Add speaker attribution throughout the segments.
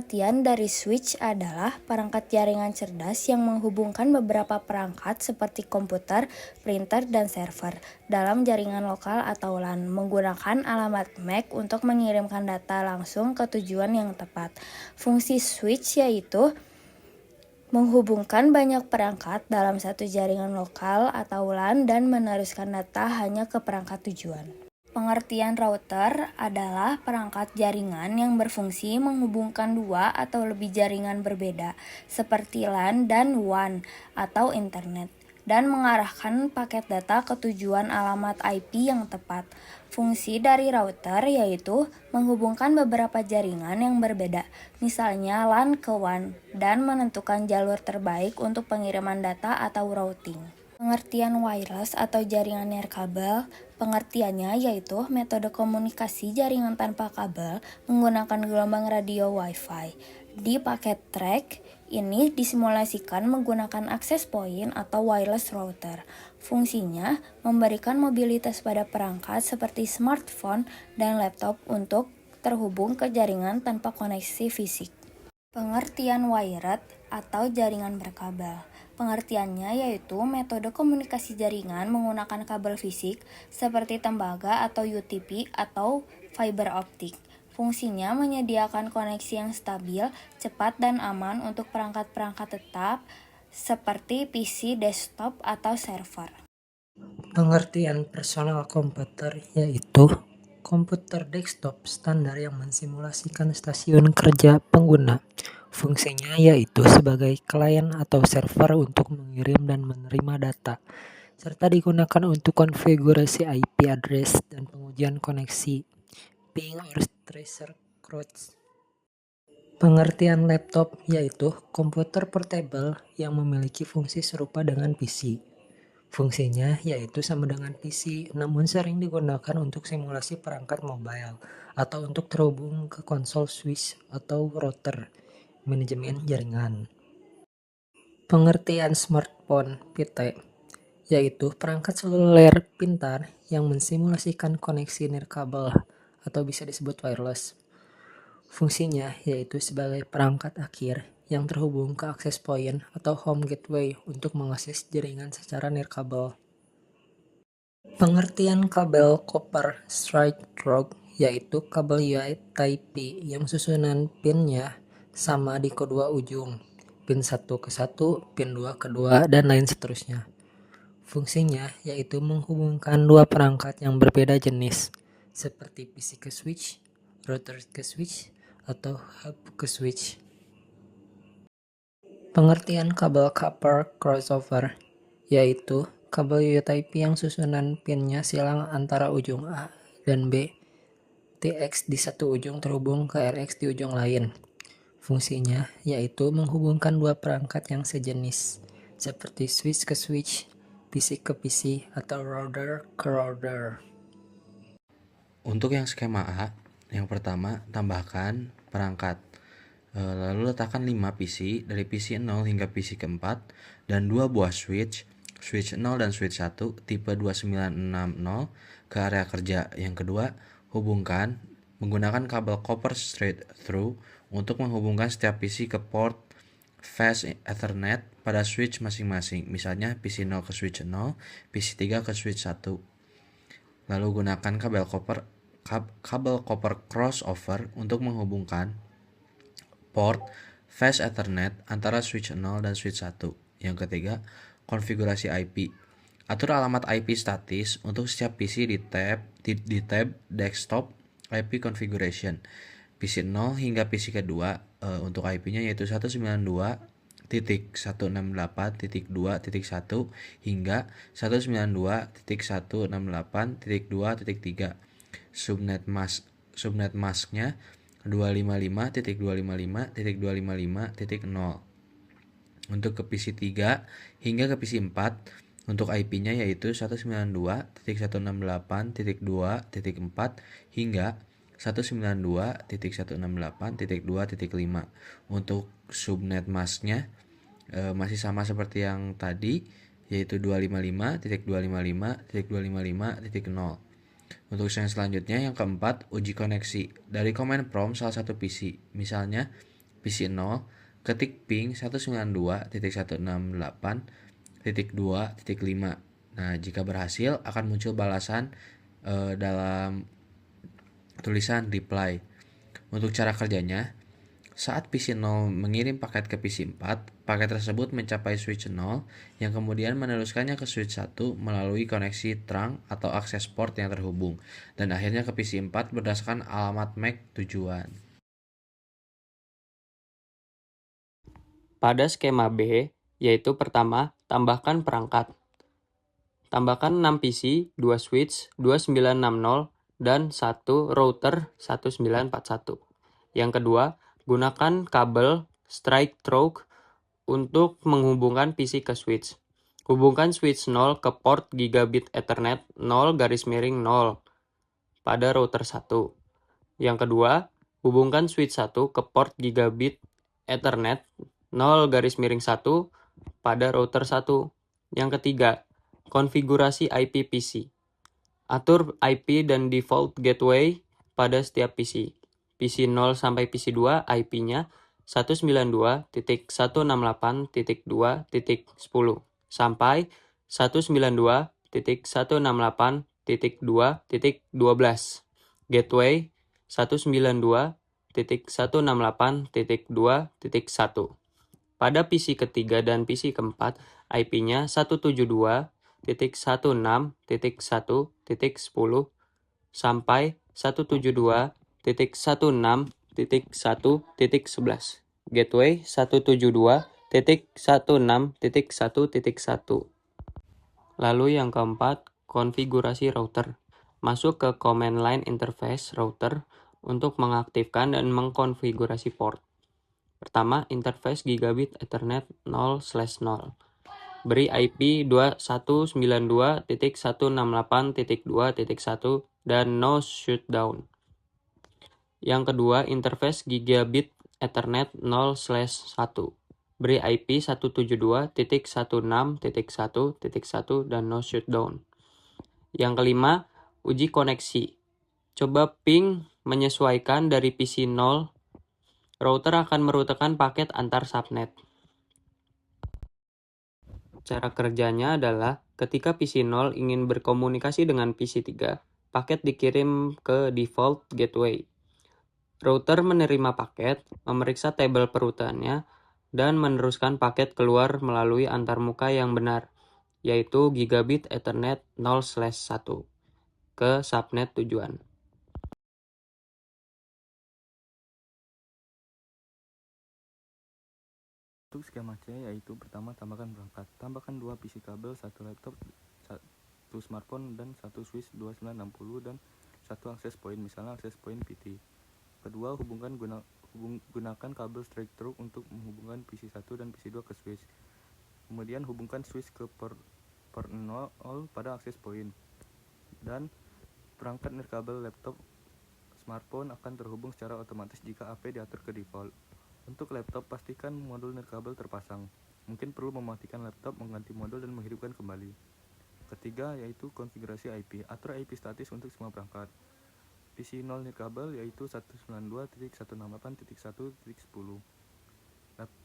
Speaker 1: Pengertian dari switch adalah perangkat jaringan cerdas yang menghubungkan beberapa perangkat seperti komputer, printer, dan server dalam jaringan lokal atau LAN menggunakan alamat MAC untuk mengirimkan data langsung ke tujuan yang tepat. Fungsi switch yaitu menghubungkan banyak perangkat dalam satu jaringan lokal atau LAN dan meneruskan data hanya ke perangkat tujuan. Pengertian router adalah perangkat jaringan yang berfungsi menghubungkan dua atau lebih jaringan berbeda, seperti LAN dan WAN atau internet, dan mengarahkan paket data ke tujuan alamat IP yang tepat. Fungsi dari router yaitu menghubungkan beberapa jaringan yang berbeda, misalnya LAN ke WAN, dan menentukan jalur terbaik untuk pengiriman data atau routing. Pengertian wireless atau jaringan nirkabel, pengertiannya yaitu metode komunikasi jaringan tanpa kabel menggunakan gelombang radio Wi-Fi. Di paket track, ini disimulasikan menggunakan access point atau wireless router. Fungsinya memberikan mobilitas pada perangkat seperti smartphone dan laptop untuk terhubung ke jaringan tanpa koneksi fisik. Pengertian wired atau jaringan berkabel. Pengertiannya yaitu metode komunikasi jaringan menggunakan kabel fisik seperti tembaga atau UTP atau fiber optik. Fungsinya menyediakan koneksi yang stabil, cepat, dan aman untuk perangkat-perangkat tetap seperti PC, desktop, atau server.
Speaker 2: Pengertian personal komputer yaitu komputer desktop standar yang mensimulasikan stasiun kerja pengguna. Fungsinya yaitu sebagai klien atau server untuk mengirim dan menerima data, serta digunakan untuk konfigurasi IP address dan pengujian koneksi, ping or tracer routes. Pengertian laptop yaitu komputer portable yang memiliki fungsi serupa dengan PC. Fungsinya yaitu sama dengan PC, namun sering digunakan untuk simulasi perangkat mobile atau untuk terhubung ke konsol switch atau router, manajemen jaringan. Pengertian smartphone (PT) yaitu perangkat seluler pintar yang mensimulasikan koneksi nirkabel atau bisa disebut wireless. Fungsinya yaitu sebagai perangkat akhir yang terhubung ke access point atau home gateway untuk mengakses jaringan secara nirkabel. Pengertian kabel copper straight through yaitu kabel UATP yang susunan pinnya sama di kedua ujung, pin 1 ke 1, pin 2 ke 2, dan lain seterusnya. Fungsinya yaitu menghubungkan dua perangkat yang berbeda jenis, seperti PC ke switch, router ke switch, atau hub ke switch. Pengertian kabel copper crossover yaitu kabel UTP yang susunan pinnya silang antara ujung A dan B, TX di satu ujung terhubung ke RX di ujung lain. Fungsinya yaitu menghubungkan dua perangkat yang sejenis, seperti switch ke switch, PC ke PC, atau router ke router.
Speaker 3: Untuk yang skema A, yang pertama tambahkan perangkat, lalu letakkan 5 PC dari PC 0 hingga PC keempat dan 2 buah switch 0 dan switch 1 tipe 2960 ke area kerja. Yang kedua, hubungkan menggunakan kabel copper straight through untuk menghubungkan setiap PC ke port fast Ethernet pada switch masing-masing, misalnya PC 0 ke switch 0, PC 3 ke switch 1. Lalu gunakan kabel copper crossover untuk menghubungkan port fast Ethernet antara switch 0 dan switch 1. Yang ketiga, konfigurasi IP. Atur alamat IP statis untuk setiap PC di tab desktop IP configuration. PC 0 hingga PC kedua untuk IP-nya yaitu 192.168.2.1 hingga 192.168.2.3. Subnet masknya 255.255.255.0. Untuk ke PC 3 hingga ke PC 4 untuk IP-nya yaitu 192.168.2.4 hingga 192.168.2.5. Untuk subnet masknya masih sama seperti yang tadi, yaitu 255.255.255.0. Untuk yang selanjutnya, yang keempat, uji koneksi dari command prompt salah satu PC, misalnya PC 0, ketik ping 192.168.2.5. Nah, jika berhasil akan muncul balasan dalam tulisan reply. Untuk cara kerjanya, saat PC 0 mengirim paket ke PC 4, paket tersebut mencapai switch 0 yang kemudian meneruskannya ke switch 1 melalui koneksi trunk atau akses port yang terhubung, dan akhirnya ke PC 4 berdasarkan alamat MAC tujuan.
Speaker 4: Pada skema B, yaitu pertama, tambahkan perangkat. Tambahkan 6 PC, 2 switch, 2960, dan 1 router 1941. Yang kedua, gunakan kabel strike through untuk menghubungkan PC ke switch. Hubungkan switch 0 ke port gigabit Ethernet 0/0 pada router 1. Yang kedua, hubungkan switch 1 ke port gigabit Ethernet 0/1 pada router 1. Yang ketiga, konfigurasi IP PC. Atur IP dan default gateway pada setiap PC. PC 0 sampai PC 2 IP-nya 192.168.2.10 sampai 192.168.2.12. Gateway 192.168.2.1. Pada PC ketiga dan PC keempat, IP-nya 172.16.1.10 sampai 172.16.1.11. Gateway 172.16.1.1. Lalu yang keempat, konfigurasi router. Masuk ke command line interface router untuk mengaktifkan dan mengkonfigurasi port. Pertama, interface gigabit Ethernet 0/0. Beri IP 2192.168.2.1 dan no shutdown. Yang kedua, interface gigabit Ethernet 0/1. Beri IP 172.16.1.1 dan no shutdown. Yang kelima, uji koneksi. Coba ping menyesuaikan dari PC 0. Router akan merutekan paket antar subnet. Cara kerjanya adalah ketika PC 0 ingin berkomunikasi dengan PC 3, paket dikirim ke default gateway. Router menerima paket, memeriksa tabel perutannya, dan meneruskan paket keluar melalui antarmuka yang benar, yaitu gigabit Ethernet 0/1 ke subnet tujuan.
Speaker 5: Untuk skema C, yaitu pertama tambahkan perangkat. Tambahkan 2 PC kabel, 1 laptop, 1 smartphone, dan 1 switch 2960 dan 1 akses point, misalnya akses point PT. Kedua, gunakan kabel straight through untuk menghubungkan PC 1 dan PC 2 ke switch. Kemudian hubungkan switch ke port 0 pada akses point. Dan perangkat nirkabel laptop smartphone akan terhubung secara otomatis jika AP diatur ke default. Untuk laptop, pastikan modul nirkabel terpasang. Mungkin perlu mematikan laptop, mengganti modul, dan menghidupkan kembali. Ketiga, yaitu konfigurasi IP. Atur IP statis untuk semua perangkat. PC 0 nirkabel yaitu 192.168.1.10.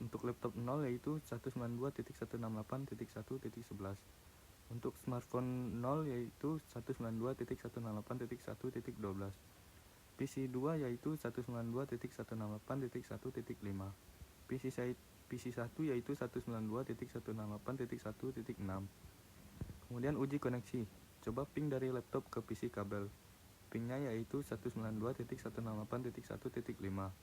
Speaker 5: Untuk laptop 0 yaitu 192.168.1.11. Untuk smartphone 0 yaitu 192.168.1.12. PC 2 yaitu 192.168.1.5. PC 1 yaitu 192.168.1.6. Kemudian uji koneksi. Coba ping dari laptop ke PC kabel. Pingnya yaitu 192.168.1.5.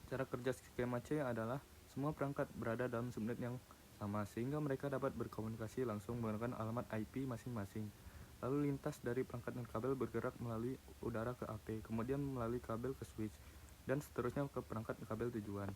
Speaker 5: Cara kerja skema C adalah semua perangkat berada dalam subnet yang sama sehingga mereka dapat berkomunikasi langsung menggunakan alamat IP masing-masing. Lalu lintas dari perangkat nirkabel bergerak melalui udara ke AP, kemudian melalui kabel ke switch, dan seterusnya ke perangkat kabel tujuan.